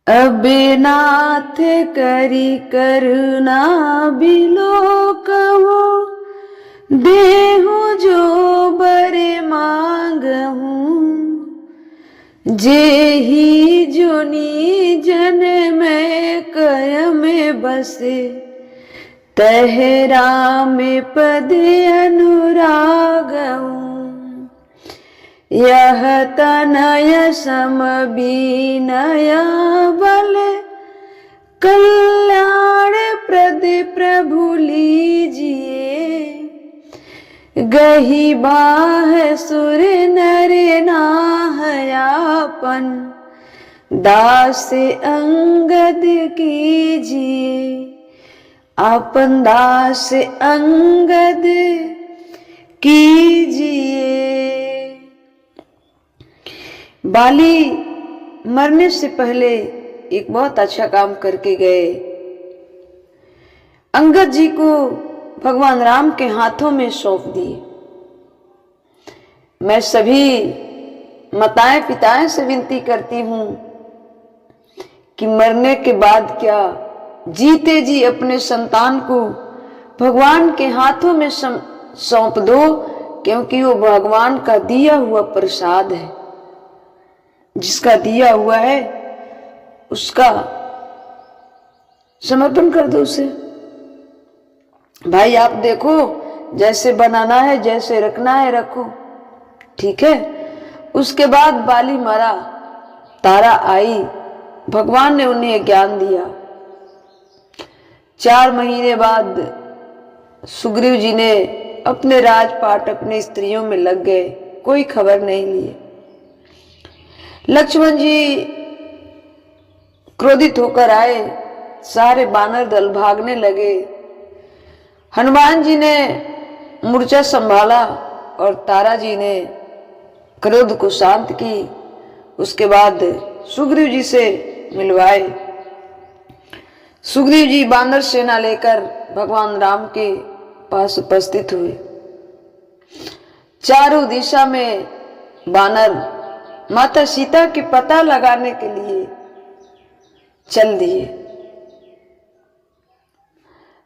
अबे नाथ करी करुणा बिलोकहु, देहु जो बरे मांगहु। जेहि जोनी जन में कय में बसे, तहरा में पद अनुरागहु। यह तनय सम बीनय बल, कल्याण प्रद प्रभु लीजिए। गही बाह सुर नर नाहयापन, दास अंगद कीजिए। आपन दास अंगद कीजिए। बाली मरने से पहले एक बहुत अच्छा काम करके गए। अंगद जी को भगवान राम के हाथों में सौंप दिए। मैं सभी माताएं पिताएं से विनती करती हूं कि मरने के बाद क्या, जीते जी अपने संतान को भगवान के हाथों में सौंप दो, क्योंकि वो भगवान का दिया हुआ प्रसाद है। जिसका दिया हुआ है उसका समर्पण कर दो उसे। भाई आप देखो, जैसे बनाना है जैसे रखना है रखो, ठीक है। उसके बाद बाली मरा, तारा आई, भगवान ने उन्हें ज्ञान दिया। 4 महीने बाद सुग्रीव जी ने अपने राजपाट अपनी स्त्रियों में लग गए, कोई खबर नहीं लिए। लक्ष्मण जी क्रोधित होकर आए, सारे बानर दल भागने लगे। हनुमान जी ने मूर्छा संभाला और तारा जी ने क्रोध को शांत की। उसके बाद सुग्रीव जी से मिलवाए। सुग्रीव जी बानर सेना लेकर भगवान राम के पास उपस्थित हुए। चारों दिशा में बानर माता सीता के पता लगाने के लिए चल दिए।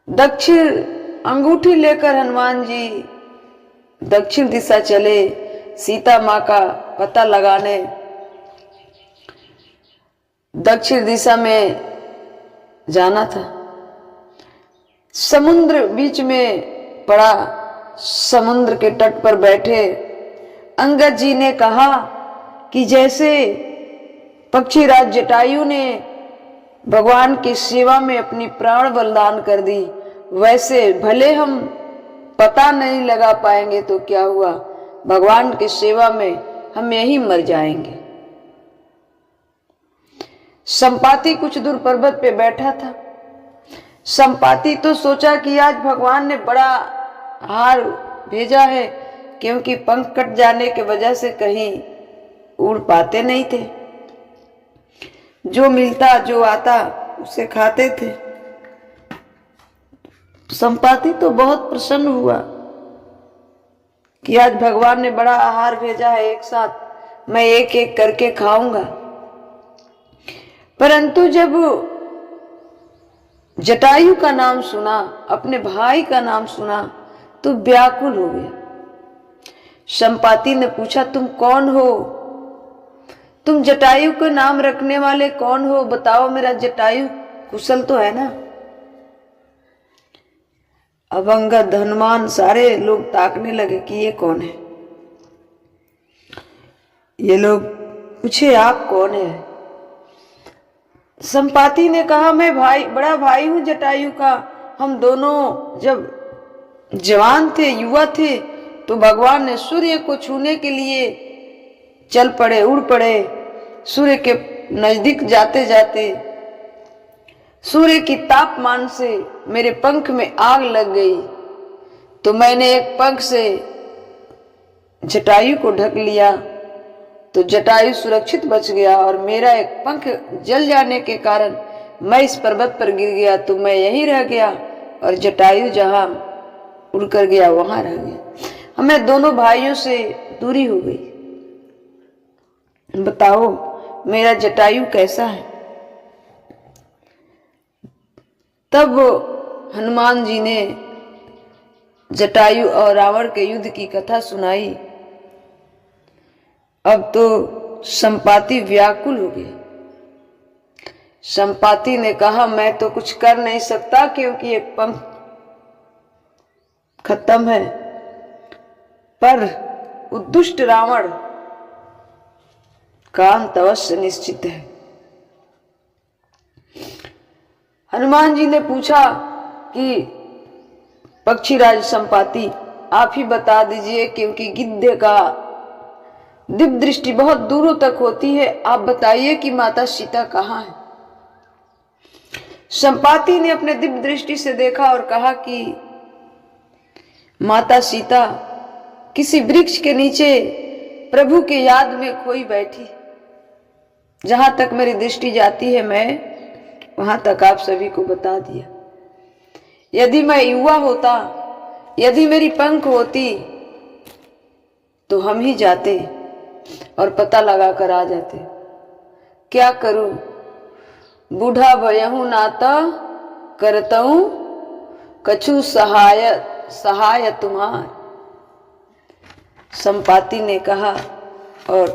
दक्षिण अंगूठी लेकर हनुमान जी दक्षिण दिशा चले, सीता माँ का पता लगाने। दक्षिण दिशा में जाना था। समुद्र बीच में पड़ा, समुद्र के तट पर बैठे अंगद जी ने कहा कि जैसे पक्षीराज जटायु ने भगवान की सेवा में अपनी प्राण बलिदान कर दी, वैसे भले हम पता नहीं लगा पाएंगे तो क्या हुआ, भगवान की सेवा में हम यहीं मर जाएंगे। संपाति कुछ दूर पर्वत पे बैठा था। संपाति तो सोचा कि आज भगवान ने बड़ा हार भेजा है, क्योंकि पंख कट जाने की वजह से कहीं उड़ पाते नहीं थे। जो मिलता जो आता उसे खाते थे। संपाति तो बहुत प्रसन्न हुआ कि आज भगवान ने बड़ा आहार भेजा है, एक साथ मैं एक एक करके खाऊंगा। परंतु जब जटायु का नाम सुना, अपने भाई का नाम सुना, तो व्याकुल हो गया। संपाति ने पूछा, तुम कौन हो? तुम जटायु को नाम रखने वाले कौन हो? बताओ, मेरा जटायु कुशल तो है ना? अब अंगद हनुमान सारे लोग ताकने लगे कि ये कौन है। ये लोग पूछे, आप कौन है? संपाति ने कहा, मैं बड़ा भाई हूं जटायु का। हम दोनों जब जवान थे, युवा थे, तो भगवान ने सूर्य को छूने के लिए चल पड़े, उड़ पड़े। सूर्य के नजदीक जाते जाते सूर्य की तापमान से मेरे पंख में आग लग गई, तो मैंने एक पंख से जटायु को ढक लिया, तो जटायु सुरक्षित बच गया। और मेरा एक पंख जल जाने के कारण मैं इस पर्वत पर गिर गया, तो मैं यहीं रह गया, और जटायु जहां उड़कर गया वहां रह गया। हमें दोनों भाइयों से दूरी हो गई। बताओ मेरा जटायु कैसा है? तब हनुमान जी ने जटायु और रावण के युद्ध की कथा सुनाई। अब तो संपाति व्याकुल हो गए। संपाति ने कहा, मैं तो कुछ कर नहीं सकता क्योंकि एक पंख खत्म है, पर उद्दुष्ट रावण का अंत अवश्य निश्चित है। हनुमान जी ने पूछा कि पक्षीराज संपाति, आप ही बता दीजिए, क्योंकि गिद्धे का दिव्य दृष्टि बहुत दूरों तक होती है। आप बताइए कि माता सीता कहाँ है। संपाति ने अपने दिव्य दृष्टि से देखा और कहा कि माता सीता किसी वृक्ष के नीचे प्रभु के याद में खोई बैठी। जहां तक मेरी दृष्टि जाती है मैं वहां तक आप सभी को बता दिया। यदि मैं युवा होता, यदि मेरी पंख होती, तो हम ही जाते और पता लगा कर आ जाते। क्या करूं, बूढ़ा भयहूं नाता करतऊं कछु सहाय तुम्हार। संपाति ने कहा। और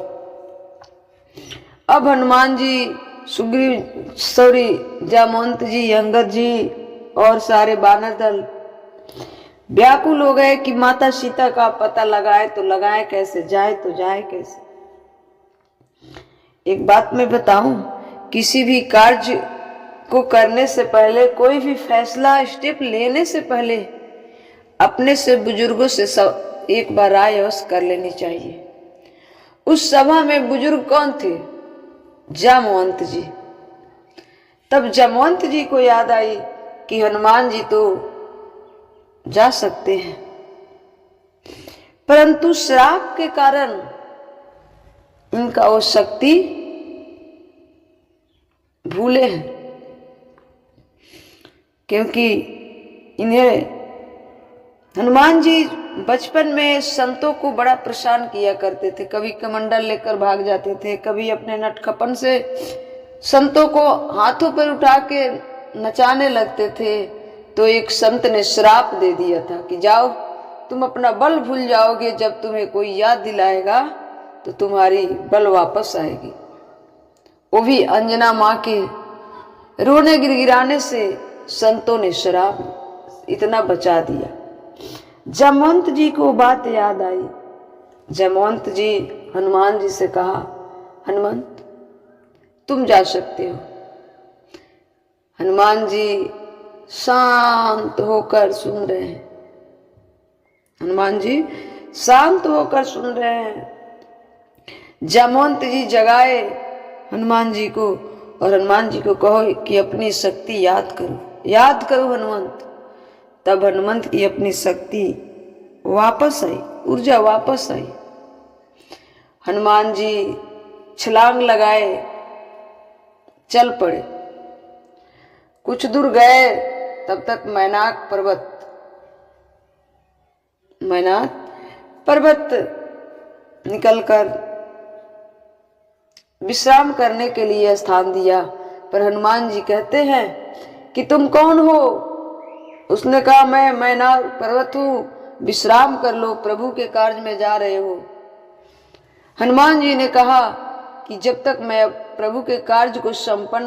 अब हनुमान जी, सुग्रीव, जामवंत जी, अंगद जी और सारे बानर दल व्याकुल हो गए कि माता सीता का पता लगाए तो लगाए कैसे, जाए तो जाए कैसे। एक बात मैं बताऊं, किसी भी कार्य को करने से पहले, कोई भी फैसला स्टेप लेने से पहले अपने से बुजुर्गों से एक बार राय अवश्य कर लेनी चाहिए। उस सभा में बुजुर्ग कौन थे? जामवंत जी। तब जामवंत जी को याद आई कि हनुमान जी तो जा सकते हैं, परंतु श्राप के कारण इनका वो शक्ति भूले हैं, क्योंकि इन्हें हनुमान जी बचपन में संतों को बड़ा परेशान किया करते थे। कभी कमंडल लेकर भाग जाते थे, कभी अपने नटखपन से संतों को हाथों पर उठा के नचाने लगते थे। तो एक संत ने श्राप दे दिया था कि जाओ, तुम अपना बल भूल जाओगे, जब तुम्हें कोई याद दिलाएगा तो तुम्हारी बल वापस आएगी। वो भी अंजना माँ के रोने गिड़गिड़ाने से संतों ने श्राप इतना बचा दिया। जामवंत जी को बात याद आई। जामवंत जी हनुमान जी से कहा, हनुमंत तुम जा सकते हो। हनुमान जी शांत होकर सुन रहे हैं। हनुमान जी शांत होकर सुन रहे हैं। जामवंत जी जगाए हनुमान जी को और हनुमान जी को कहो कि अपनी शक्ति याद करो, याद करो हनुमंत। तब हनुमंत की अपनी शक्ति वापस आई, ऊर्जा वापस आई। हनुमान जी छलांग लगाए, चल पड़े। कुछ दूर गए, तब तक मैनाक पर्वत निकलकर विश्राम करने के लिए स्थान दिया। पर हनुमान जी कहते हैं कि तुम कौन हो? उसने कहा, मैं मैनाक पर्वत हूँ, विश्राम कर लो, प्रभु के कार्य में जा रहे हो। हनुमान जी ने कहा कि जब तक मैं प्रभु के कार्य को संपन्न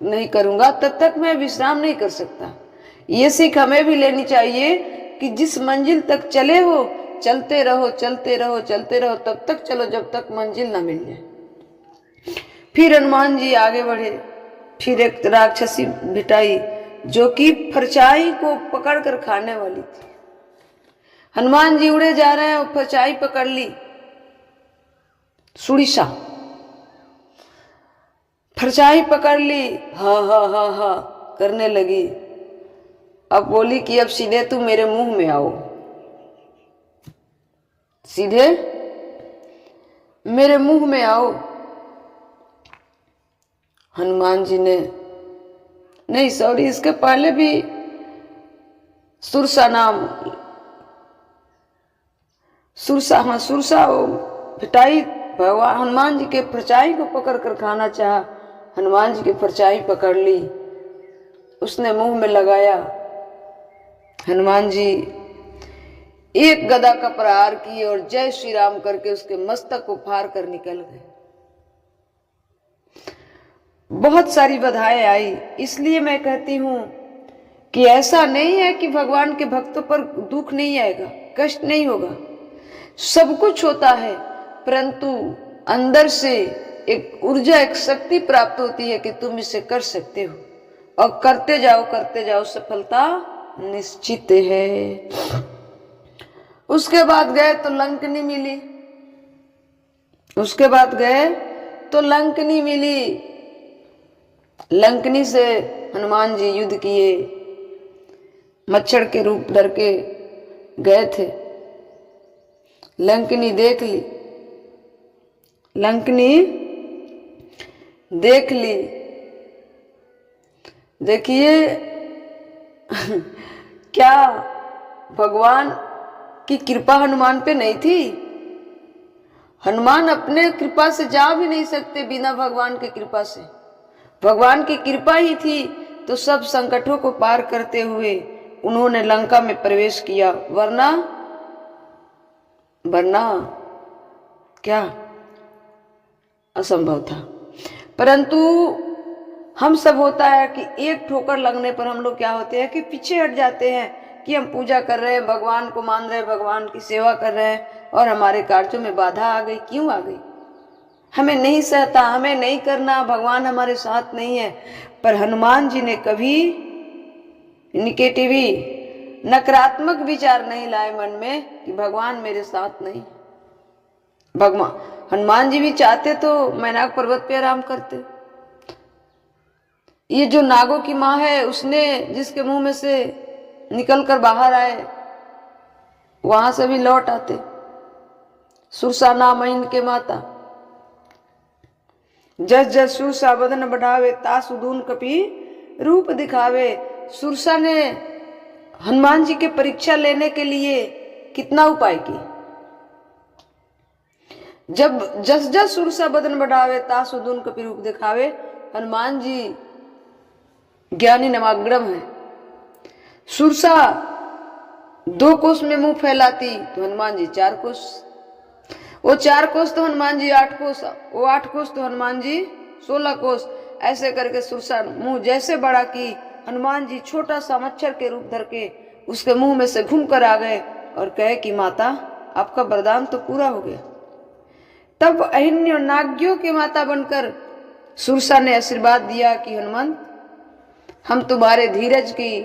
नहीं करूंगा तब तक मैं विश्राम नहीं कर सकता। ये सीख हमें भी लेनी चाहिए कि जिस मंजिल तक चले हो, चलते रहो, चलते रहो, चलते रहो, तब तक चलो जब तक मंजिल ना मिल जाए। फिर हनुमान जी आगे बढ़े। फिर एक राक्षसी भिटाई जो कि फरचाई को पकड़कर खाने वाली थी। हनुमान जी उड़े जा रहे हैं और फरचाई पकड़ ली। सुड़ीसा फरचाई पकड़ ली, हा हा हा हा करने लगी। अब बोली कि अब सीधे तुम मेरे मुंह में आओ, सीधे मेरे मुंह में आओ। हनुमान जी ने नहीं, सॉरी, इसके पहले भी सुरसा वो भिटाई भगवान हनुमान जी के परछाई को पकड़ कर खाना चाहा। हनुमान जी की परछाई पकड़ ली उसने मुंह में लगाया। हनुमान जी एक गदा का प्रहार किए और जय श्री राम करके उसके मस्तक को फाड़ कर निकल गए। बहुत सारी बधाएं आई। इसलिए मैं कहती हूं कि ऐसा नहीं है कि भगवान के भक्तों पर दुख नहीं आएगा, कष्ट नहीं होगा, सब कुछ होता है, परंतु अंदर से एक ऊर्जा, एक शक्ति प्राप्त होती है कि तुम इसे कर सकते हो, और करते जाओ, सफलता निश्चित है। उसके बाद गए तो लंकनी मिली, उसके बाद गए तो लंकनी मिली। लंकनी से हनुमान जी युद्ध किए, मच्छर के रूप धर के गए थे। लंकनी देख ली, लंकनी देख ली। देखिए क्या भगवान की कृपा हनुमान पे नहीं थी? हनुमान अपने कृपा से जा भी नहीं सकते बिना भगवान की कृपा से। भगवान की कृपा ही थी तो सब संकटों को पार करते हुए उन्होंने लंका में प्रवेश किया, वरना क्या असंभव था। परंतु हम सब होता है कि एक ठोकर लगने पर हम लोग क्या होते हैं कि पीछे हट जाते हैं कि हम पूजा कर रहे हैं, भगवान को मान रहे हैं, भगवान की सेवा कर रहे हैं, और हमारे कार्यों में बाधा आ गई। क्यों आ गई? हमें नहीं सहता, हमें नहीं करना, भगवान हमारे साथ नहीं है। पर हनुमान जी ने कभी निगेटिव, नकारात्मक विचार नहीं लाए मन में कि भगवान मेरे साथ नहीं। भगवान हनुमान जी भी चाहते तो मैनाक पर्वत पे आराम करते। ये जो नागों की माँ है, उसने जिसके मुंह में से निकल कर बाहर आए, वहां से भी लौट आते। सुरसा नाम है इनके माता। जस जस सुरसा बदन बढ़ावे, तास उदून कपि रूप दिखावे। सुरसा ने हनुमान जी के परीक्षा लेने के लिए कितना उपाय किए। जब जस जस सुरसा बदन बढ़ावे, तास उदून कपि रूप दिखावे। हनुमान जी ज्ञानी नवाग्रम है। सुरसा 2 कोस में मुंह फैलाती तो हनुमान जी 4 कोस, वो 4 कोस तो हनुमान जी 8 कोस, वो 8 कोस तो हनुमान जी 16 कोस। ऐसे करके सुरसा मुंह जैसे बड़ा की, हनुमान जी छोटा सा मच्छर के रूप धर के उसके मुंह में से घूम कर आ गए और कहे कि माता आपका वरदान तो पूरा हो गया। तब अहिन्य नाग्यों के माता बनकर सुरसा ने आशीर्वाद दिया कि हनुमंत, हम तुम्हारे धीरज की,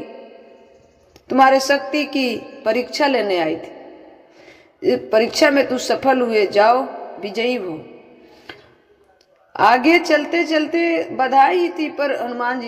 तुम्हारे शक्ति की परीक्षा लेने आई थी। परीक्षा में तू सफल हुए, जाओ विजयी हो। आगे चलते चलते बधाई ही थी, पर हनुमान जी